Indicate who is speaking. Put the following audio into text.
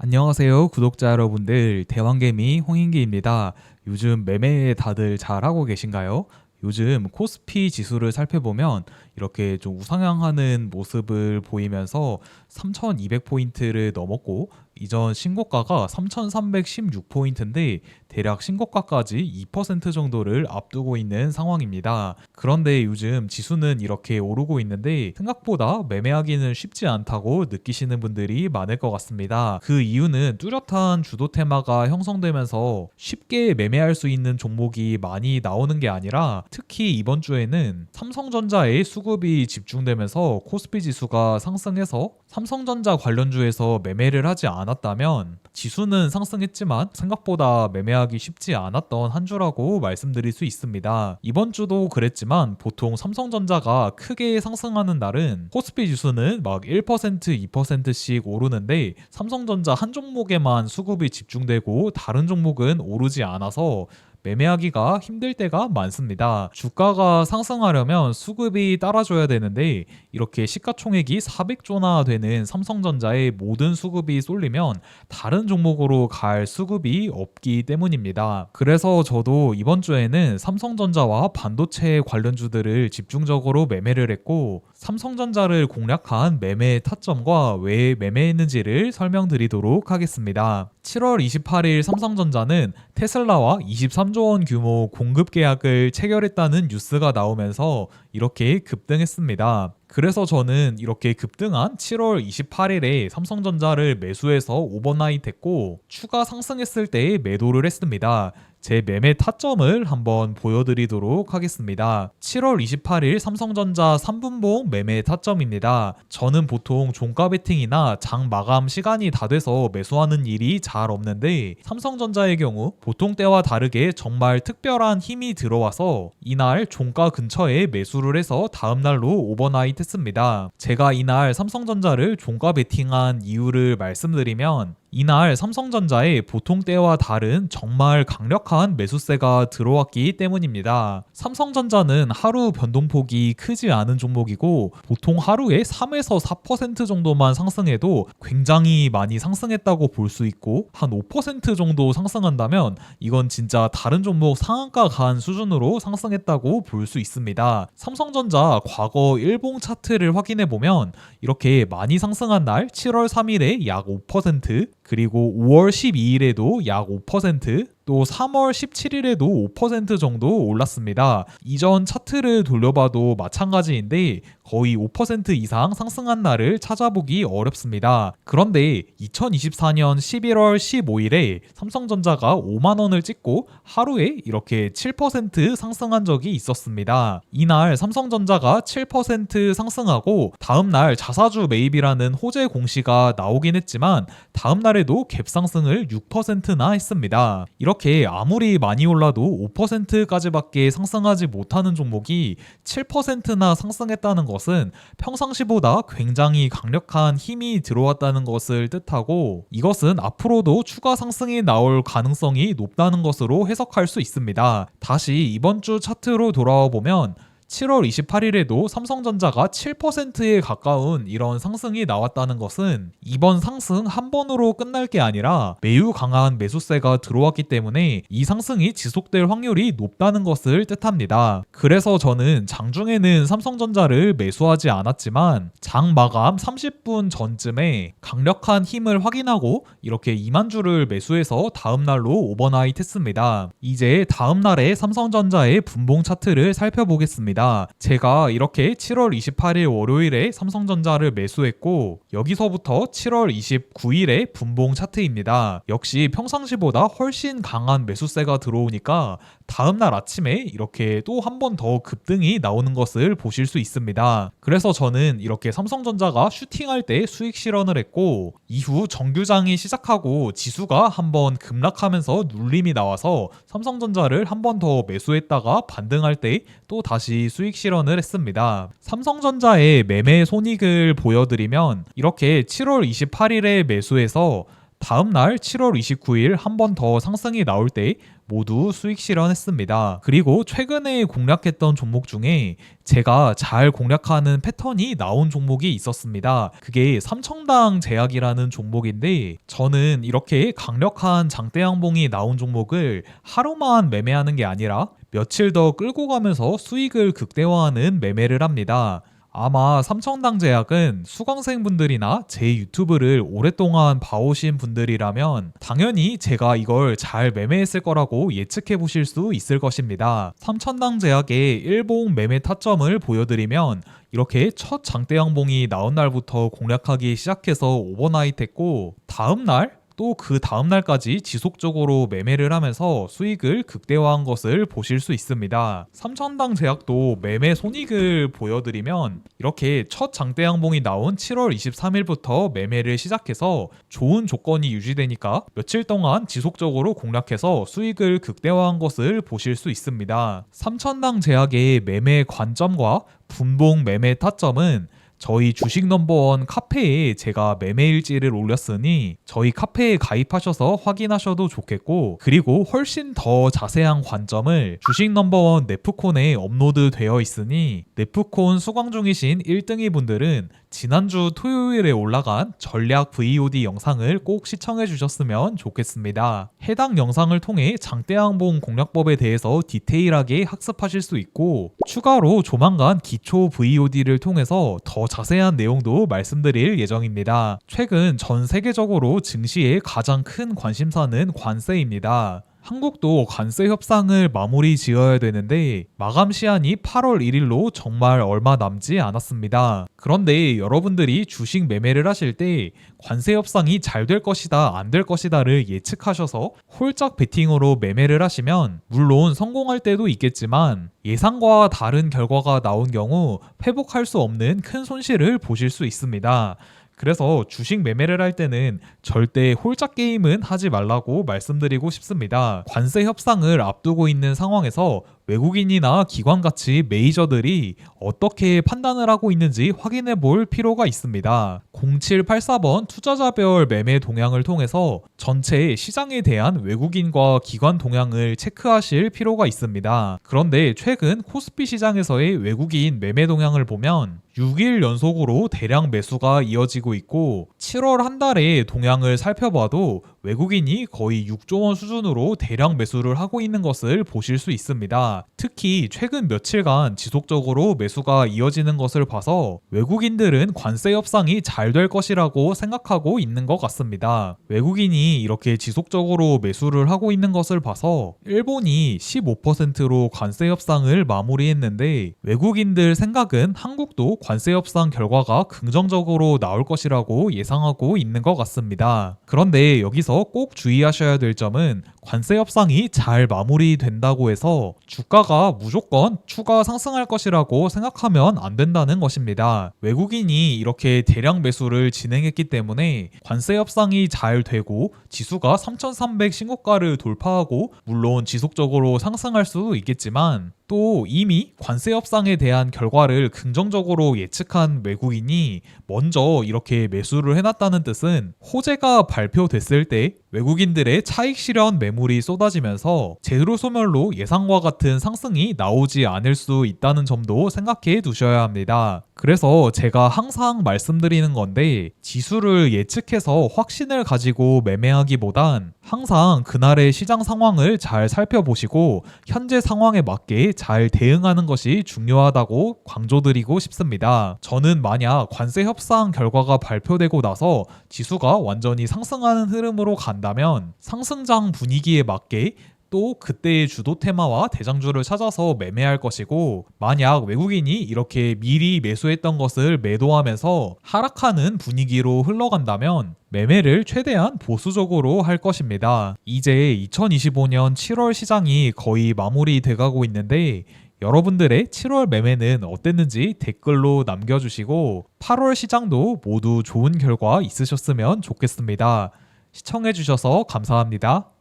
Speaker 1: 안녕하세요, 구독자 여러분들. 대왕개미 홍인기입니다. 요즘 매매 다들 잘하고 계신가요? 요즘 코스피 지수를 살펴보면 이렇게 좀 우상향하는 모습을 보이면서 3200포인트를 넘었고, 이전 신고가가 3316포인트인데 대략 신고가까지 2% 정도를 앞두고 있는 상황입니다. 그런데 요즘 지수는 이렇게 오르고 있는데 생각보다 매매하기는 쉽지 않다고 느끼시는 분들이 많을 것 같습니다. 그 이유는 뚜렷한 주도 테마가 형성되면서 쉽게 매매할 수 있는 종목이 많이 나오는 게 아니라, 특히 이번 주에는 삼성전자의 수급이 집중되면서 코스피 지수가 상승해서 삼성전자 관련주에서 매매를 하지 않았다면 지수는 상승했지만 생각보다 매매하기 쉽지 않았던 한 주라고 말씀드릴 수 있습니다. 이번 주도 그랬지만 보통 삼성전자가 크게 상승하는 날은 코스피 지수는 막 1%, 2%씩 오르는데 삼성전자 한 종목에만 수급이 집중되고 다른 종목은 오르지 않아서 매매하기가 힘들 때가 많습니다. 주가가 상승하려면 수급이 따라줘야 되는데 이렇게 시가총액이 400조나 되는 삼성전자의 모든 수급이 쏠리면 다른 종목으로 갈 수급이 없기 때문입니다. 그래서 저도 이번 주에는 삼성전자와 반도체 관련주들을 집중적으로 매매를 했고, 삼성전자를 공략한 매매 타점과 왜 매매했는지를 설명드리도록 하겠습니다. 7월 28일 삼성전자는 테슬라와 23조 원 규모 공급 계약을 체결했다는 뉴스가 나오면서 이렇게 급등했습니다. 그래서 저는 이렇게 급등한 7월 28일에 삼성전자를 매수해서 오버나잇 했고, 추가 상승했을 때 매도를 했습니다. 제 매매 타점을 한번 보여드리도록 하겠습니다. 7월 28일 삼성전자 3분봉 매매 타점입니다. 저는 보통 종가 베팅이나 장 마감 시간이 다 돼서 매수하는 일이 잘 없는데, 삼성전자의 경우 보통 때와 다르게 정말 특별한 힘이 들어와서 이날 종가 근처에 매수를 해서 다음날로 오버나잇 했습니다. 제가 이날 삼성전자를 종가 베팅한 이유를 말씀드리면, 이날 삼성전자에 보통 때와 다른 정말 강력한 매수세가 들어왔기 때문입니다. 삼성전자는 하루 변동폭이 크지 않은 종목이고 보통 하루에 3에서 4% 정도만 상승해도 굉장히 많이 상승했다고 볼 수 있고, 한 5% 정도 상승한다면 이건 진짜 다른 종목 상한가 간 수준으로 상승했다고 볼 수 있습니다. 삼성전자 과거 일봉 차트를 확인해 보면 이렇게 많이 상승한 날 7월 3일에 약 5%, 그리고 5월 12일에도 약 5%, 또 3월 17일에도 5% 정도 올랐습니다. 이전 차트를 돌려봐도 마찬가지인데 거의 5% 이상 상승한 날을 찾아보기 어렵습니다. 그런데 2024년 11월 15일에 삼성전자가 5만 원을 찍고 하루에 이렇게 7% 상승한 적이 있었습니다. 이날 삼성전자가 7% 상승하고 다음날 자사주 매입이라는 호재 공시가 나오긴 했지만 다음날에도 갭상승을 6%나 했습니다. 이렇게 아무리 많이 올라도 5%까지밖에 상승하지 못하는 종목이 7%나 상승했다는 것은 평상시보다 굉장히 강력한 힘이 들어왔다는 것을 뜻하고, 이것은 앞으로도 추가 상승이 나올 가능성이 높다는 것으로 해석할 수 있습니다. 다시 이번 주 차트로 돌아와 보면 7월 28일에도 삼성전자가 7%에 가까운 이런 상승이 나왔다는 것은 이번 상승 한 번으로 끝날 게 아니라 매우 강한 매수세가 들어왔기 때문에 이 상승이 지속될 확률이 높다는 것을 뜻합니다. 그래서 저는 장중에는 삼성전자를 매수하지 않았지만 장 마감 30분 전쯤에 강력한 힘을 확인하고 이렇게 2만 주를 매수해서 다음날로 오버나잇 했습니다. 이제 다음날에 삼성전자의 분봉 차트를 살펴보겠습니다. 제가 이렇게 7월 28일 월요일에 삼성전자를 매수했고, 여기서부터 7월 29일에 분봉 차트입니다. 역시 평상시보다 훨씬 강한 매수세가 들어오니까 다음날 아침에 이렇게 또 한 번 더 급등이 나오는 것을 보실 수 있습니다. 그래서 저는 이렇게 삼성전자가 슈팅할 때 수익 실현을 했고, 이후 정규장이 시작하고 지수가 한번 급락하면서 눌림이 나와서 삼성전자를 한 번 더 매수했다가 반등할 때 또 다시 수익 실현을 했습니다. 삼성전자의 매매 손익을 보여드리면 이렇게 7월 28일에 매수해서 다음날 7월 29일 한 번 더 상승이 나올 때 모두 수익 실현했습니다. 그리고 최근에 공략했던 종목 중에 제가 잘 공략하는 패턴이 나온 종목이 있었습니다. 그게 삼청당 제약이라는 종목인데 저는 이렇게 강력한 장대 양봉이 나온 종목을 하루만 매매하는 게 아니라 며칠 더 끌고 가면서 수익을 극대화하는 매매를 합니다. 아마 삼청당 제약은 수강생분들이나 제 유튜브를 오랫동안 봐오신 분들이라면 당연히 제가 이걸 잘 매매했을 거라고 예측해 보실 수 있을 것입니다. 삼청당 제약의 일봉 매매 타점을 보여드리면 이렇게 첫 장대 양봉이 나온 날부터 공략하기 시작해서 오버나잇 했고 다음날 또 그 다음날까지 지속적으로 매매를 하면서 수익을 극대화한 것을 보실 수 있습니다. 삼천당 제약도 매매 손익을 보여드리면 이렇게 첫 장대 양봉이 나온 7월 23일부터 매매를 시작해서 좋은 조건이 유지되니까 며칠 동안 지속적으로 공략해서 수익을 극대화한 것을 보실 수 있습니다. 삼천당 제약의 매매 관점과 분봉 매매 타점은 저희 주식 넘버원 카페에 제가 매매 일지를 올렸으니 저희 카페에 가입하셔서 확인하셔도 좋겠고 그리고 훨씬 더 자세한 관점을 주식 넘버원 네프콘에 업로드 되어 있으니 네프콘 수강 중이신 1등이 분들은 지난주 토요일에 올라간 전략 VOD 영상을 꼭 시청해 주셨으면 좋겠습니다. 해당 영상을 통해 장대양봉 공략법에 대해서 디테일하게 학습하실 수 있고 추가로 조만간 기초 VOD를 통해서 더 자세한 내용도 말씀드릴 예정입니다. 최근 전 세계적으로 증시의 가장 큰 관심사는 관세입니다. 한국도 관세 협상을 마무리 지어야 되는데 마감 시한이 8월 1일로 정말 얼마 남지 않았습니다. 그런데 여러분들이 주식 매매를 하실 때 관세 협상이 잘 될 것이다 안 될 것이다를 예측하셔서 홀짝 베팅으로 매매를 하시면 물론 성공할 때도 있겠지만 예상과 다른 결과가 나온 경우 회복할 수 없는 큰 손실을 보실 수 있습니다. 그래서 주식 매매를 할 때는 절대 홀짝 게임은 하지 말라고 말씀드리고 싶습니다. 관세 협상을 앞두고 있는 상황에서 외국인이나 기관같이 메이저들이 어떻게 판단을 하고 있는지 확인해 볼 필요가 있습니다. 0784번 투자자별 매매 동향을 통해서 전체 시장에 대한 외국인과 기관 동향을 체크하실 필요가 있습니다. 그런데 최근 코스피 시장에서의 외국인 매매 동향을 보면 6일 연속으로 대량 매수가 이어지고 있고 7월 한 달의 동향을 살펴봐도 외국인이 거의 6조 원 수준으로 대량 매수를 하고 있는 것을 보실 수 있습니다. 특히 최근 며칠간 지속적으로 매수가 이어지는 것을 봐서 외국인들은 관세 협상이 잘 될 것이라고 생각하고 있는 것 같습니다. 외국인이 이렇게 지속적으로 매수를 하고 있는 것을 봐서 일본이 15%로 관세 협상을 마무리했는데 외국인들 생각은 한국도 관세 협상 결과가 긍정적으로 나올 것이라고 예상하고 있는 것 같습니다. 그런데 여기서 꼭 주의하셔야 될 점은 관세 협상이 잘 마무리된다고 해서 주가가 무조건 추가 상승할 것이라고 생각하면 안 된다는 것입니다. 외국인이 이렇게 대량 매수를 진행했기 때문에 관세 협상이 잘 되고 지수가 3,300 신고가를 돌파하고 물론 지속적으로 상승할 수도 있겠지만 또 이미 관세 협상에 대한 결과를 긍정적으로 예측한 외국인이 먼저 이렇게 매수를 해놨다는 뜻은 호재가 발표됐을 때 외국인들의 차익 실현 매물이 쏟아지면서 제로 소멸로 예상과 같은 상승이 나오지 않을 수 있다는 점도 생각해 두셔야 합니다. 그래서 제가 항상 말씀드리는 건데 지수를 예측해서 확신을 가지고 매매하기보단 항상 그날의 시장 상황을 잘 살펴보시고 현재 상황에 맞게 잘 대응하는 것이 중요하다고 강조드리고 싶습니다. 저는 만약 관세 협상 결과가 발표되고 나서 지수가 완전히 상승하는 흐름으로 간다면 상승장 분위기에 맞게 또 그때의 주도 테마와 대장주를 찾아서 매매할 것이고 만약 외국인이 이렇게 미리 매수했던 것을 매도하면서 하락하는 분위기로 흘러간다면 매매를 최대한 보수적으로 할 것입니다. 이제 2025년 7월 시장이 거의 마무리돼 가고 있는데 여러분들의 7월 매매는 어땠는지 댓글로 남겨주시고 8월 시장도 모두 좋은 결과 있으셨으면 좋겠습니다. 시청해주셔서 감사합니다.